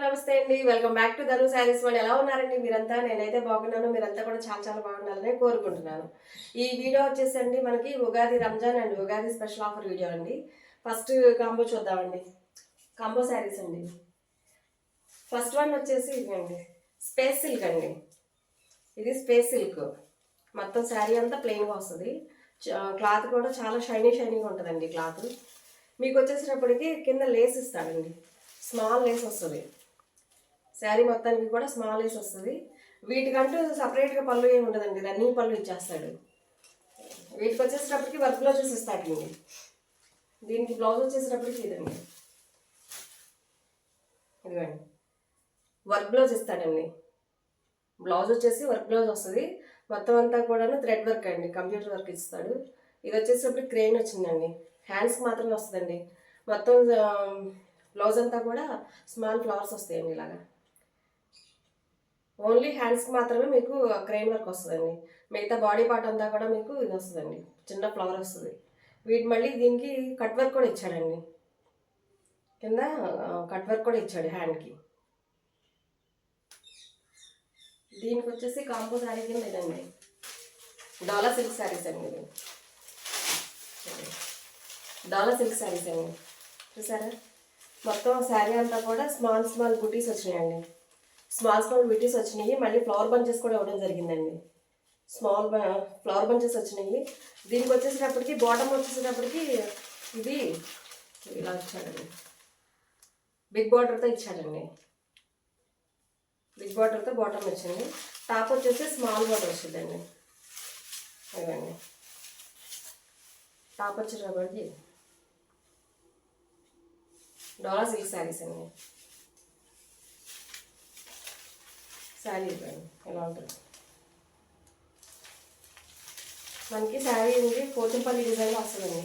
నమస్తే అండి. Welcome back to Dhanu saris world. ఎలా ఉన్నారండి మీరంతా? నేనైతే బాగున్నాను. మీరంతా కూడా చాలా చాలా బాగుండాలని కోరుకుంటున్నాను. ఈ వీడియో వచ్చేసండి మనకి Ugadi Ramzan and Ugadi special offer video అండి. ఫస్ట్ కాంబో చూద్దామండి. కాంబో శారీస్ అండి. ఫస్ట్ వన్ వచ్చేసి ఇదండి, స్పేస్ సిల్క్ అండి. ఇది స్పేస్ సిల్క్. మొత్తం శారీ అంతా ప్లెయిన్గా వస్తుంది. క్లాత్ కూడా చాలా షైనీగా ఉంటుందండి. క్లాత్ మీకు వచ్చేసినప్పటికీ కింద లేస్ ఇస్తాడండి. స్మాల్ లేస్ వస్తుంది. శారీ మొత్తానికి కూడా స్మాల్ లేస్ వస్తుంది. వీటికంటూ సపరేట్గా పళ్ళు ఏమి ఉండదండి, రన్నింగ్ పళ్ళు ఇచ్చేస్తాడు. వీటికి వచ్చేసేటప్పటికి వర్క్ బ్లౌజెస్ ఇస్తాడండి. దీనికి బ్లౌజ్ వచ్చేసేటప్పటికి ఇదండి, ఇదిగోండి వర్క్ బ్లౌజ్ ఇస్తాడండి. బ్లౌజ్ వచ్చేసి వర్క్ బ్లౌజ్ వస్తుంది. మొత్తం అంతా కూడా థ్రెడ్ వర్క్ అండి, కంప్యూటర్ వర్క్ ఇస్తాడు. ఇది వచ్చేసేటప్పటికి క్రెయిన్ వచ్చిందండి. హ్యాండ్స్కి మాత్రమే వస్తుందండి. మొత్తం బ్లౌజ్ అంతా కూడా స్మాల్ ఫ్లవర్స్ వస్తాయండి. ఇలాగా ఓన్లీ హ్యాండ్స్కి మాత్రమే మీకు క్రెయిన్ వర్క్ వస్తుందండి. మిగతా బాడీ పార్ట్ అంతా కూడా మీకు ఇది వస్తుందండి, చిన్న ఫ్లవర్ వస్తుంది. వీటి మళ్ళీ దీనికి కట్ వర్క్ కూడా ఇచ్చాడండి. కింద కట్ వర్క్ కూడా ఇచ్చాడు హ్యాండ్కి. దీనికి వచ్చేసి కాంబో శారీ కింద ఇదండి, డాలా సిల్క్ శారీస్ అండి. ఇది డాలా సిల్క్ శారీస్ అండి. చూసారా, మొత్తం శారీ అంతా కూడా స్మాల్ బుటీస్ వచ్చినాయండి. స్మాల్ బుటీస్ వచ్చినాయి. మళ్ళీ ఫ్లవర్ బంచెస్ కూడా ఇవ్వడం జరిగిందండి. స్మాల్ ఫ్లవర్ బంచెస్ వచ్చినాయి. దీనికి వచ్చేసేటప్పటికి బాటమ్ వచ్చేసేటప్పటికి ఇది ఇలా ఇచ్చాడండి, బిగ్ బార్డర్తో ఇచ్చాడండి. బిగ్ బార్డర్తో బాటమ్ వచ్చింది. టాప్ వచ్చేసి స్మాల్ బార్డర్ వచ్చిందండి. ఇవ్వండి టాప్ వచ్చేటప్పటికి డోలా సిల్క్ శారీస్ అండి. శారీ ఇవ్వండి ఎలా ఉంటుంది మనకి. శారీ ఉంది పోచంపల్లి డిజైన్లో వస్తుందండి.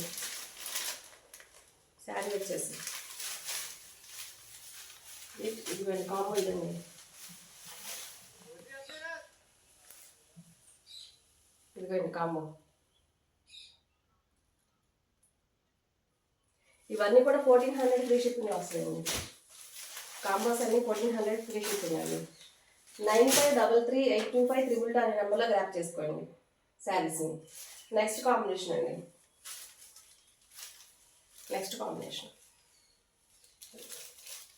శారీ వచ్చేసి ఇదిగోండి కాంబో ఇదండి. ఇదిగోండి కాంబో. ఇవన్నీ కూడా 1400 ఫ్రీ షిప్పింగ్ వస్తాయండి. కాంబోస్ అన్నీ 1400 ఫ్రీ షిప్పింగ్ అండి. 9533825322 అనే నెంబర్లో గ్రాప్ చేసుకోండి శారీస్ని. నెక్స్ట్ కాంబినేషన్ అండి. నెక్స్ట్ కాంబినేషన్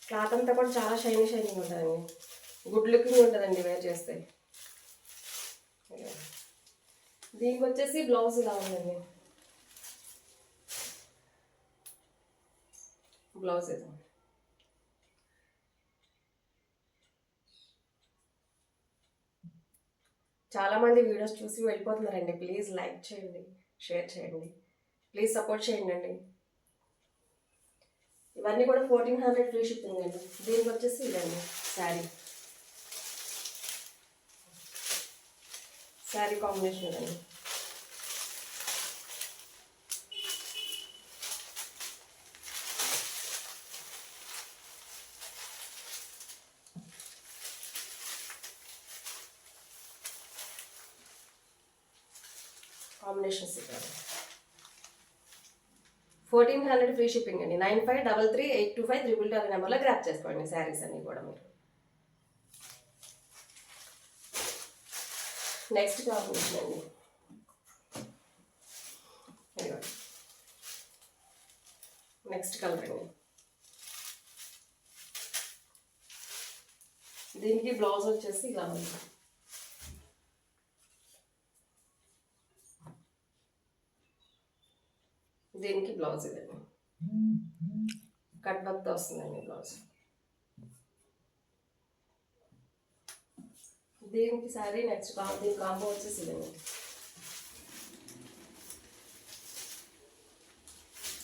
క్లాత్ అంతా కూడా చాలా షైనింగ్ ఉంటుందండి. గుడ్ లుకింగ్ ఉంటుందండి వేర్ చేస్తే. దీనికి వచ్చేసి బ్లౌజ్ ఇలా ఉందండి. బ్లౌజ్ ఇది చాలామంది వీడియోస్ చూసి వెళ్ళిపోతున్నారండి. ప్లీజ్ లైక్ చేయండి, షేర్ చేయండి, ప్లీజ్ సపోర్ట్ చేయండి అండి. ఇవన్నీ కూడా 1400 ఫ్రీ షిప్పింగ్ అండి. దీనికి వచ్చేసి ఇదండి శారీ కాంబినేషన్ ఇదండి. కాంబినేషన్స్ ఇక్కడ 1400 ఫ్రీ షిప్పింగ్ అండి. 9533825322 అనే నెంబర్లో గ్రాప్ చేసుకోండి శారీస్ అన్నీ కూడా మీరు. నెక్స్ట్ కాంబినేషన్ అండి. నెక్స్ట్ కలర్ అండి. దీనికి బ్లౌజ్ వచ్చేసి ఇలా ఉంది. దీనికి బ్లౌజ్ ఇదండి, కట్ వర్క్తో వస్తుందండి బ్లౌజ్. దీనికి శారీ నెక్స్ట్ దీని కాంబో వచ్చేసి ఇదండి.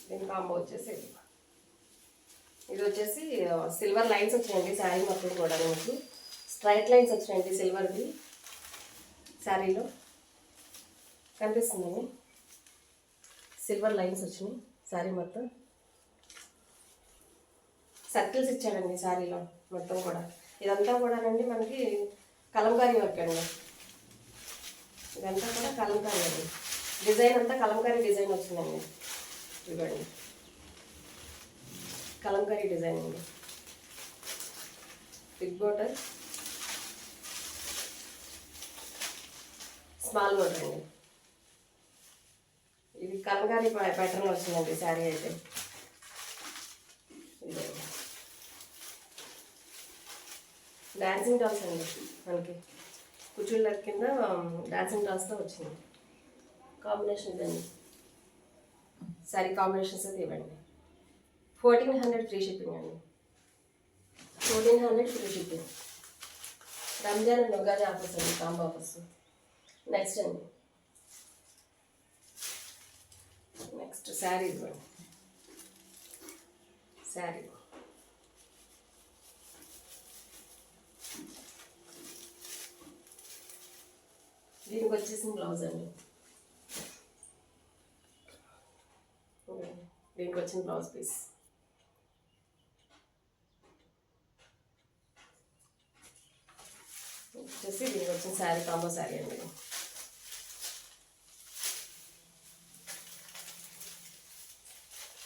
దీని కాంబో వచ్చేసి ఇది వచ్చేసి సిల్వర్ లైన్స్ వచ్చినాయండి. శారీ మొత్తం కూడా మీకు స్ట్రైట్ లైన్స్ వచ్చినాయండి సిల్వర్ది. శారీలో కనిపిస్తుందండి, సిల్వర్ లైన్స్ వచ్చినాయి. శారీ మొత్తం సర్కిల్స్ ఇచ్చాడండి శారీలో మొత్తం కూడా. ఇదంతా కూడానండి మనకి కలంకారీ వర్క్ అండి. ఇదంతా కూడా కలంకారీ అండి. డిజైన్ అంతా కలంకారీ డిజైన్ వచ్చిందండి. ఇవ్వండి కలంకారీ డిజైన్ అండి. బిగ్ బోర్డర్, స్మాల్ బోర్డర్ అండి. ఇది కలంకారీ ప్యాటర్న్ వచ్చిందండి శారీ అయితే. డాన్సింగ్ టాల్స్ అండి, మనకి కుచుళ్ళ కింద డాన్సింగ్ టాల్స్తో వచ్చింది. కాంబినేషన్ ఇదండి, శారీ కాంబినేషన్స్ అయితే ఇవ్వండి. 1400 ఫ్రీ షిప్పింగ్ అండి. 1400 free shipping. Ramzan and Ugadi offers అండి, కాంబో ఆఫర్స్. నెక్స్ట్ అండి, నెక్స్ట్ శారీ ఇవ్వండి. శారీ దీనికి వచ్చేసిన బ్లౌజ్ అండి. దీనికి వచ్చిన బ్లౌజ్ పీస్. వచ్చేసి దీనికి వచ్చిన శారీ కాంబో శారీ అండి.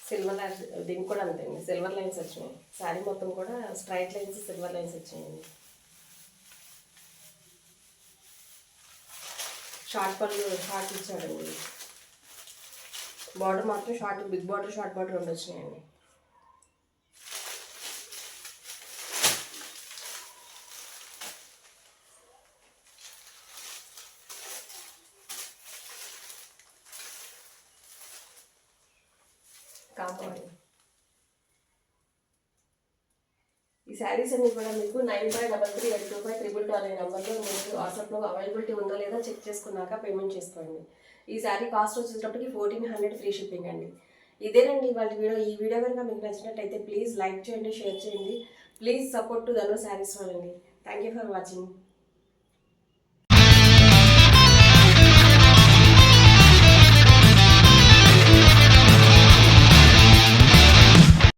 సిల్వర్ లైన్స్, దీనికి కూడా అంతే అండి, సిల్వర్ లైన్స్ వచ్చినాయి. శారీ మొత్తం కూడా స్ట్రైట్ లైన్స్, సిల్వర్ లైన్స్ వచ్చినాయండి. షార్ట్ పళ్ళు షార్ట్ ఇచ్చాడండి. బార్డర్ మాత్రం short, big border, short border రెండు వచ్చినాయండి. కాంబో. ఈ శారీస్ అన్ని కూడా మీకు 95338252 అనే నెంబర్లో మీకు వాట్సాప్లో అవైలబిలిటీ ఉందో లేదో చెక్ చేసుకున్నాక పేమెంట్ చేసుకోండి. ఈ శారీ కాస్ట్ వచ్చేటప్పటికి 1400 ఫ్రీ షిప్పింగ్ అండి. ఇదేనండి ఇవాళ వీడియో. ఈ వీడియో కనుక మీకు నచ్చినట్టయితే ప్లీజ్ లైక్ చేయండి, షేర్ చేయండి. ప్లీజ్ సపోర్ట్ టు ధను శారీస్ వాళ్ళండి. Thank you for watching.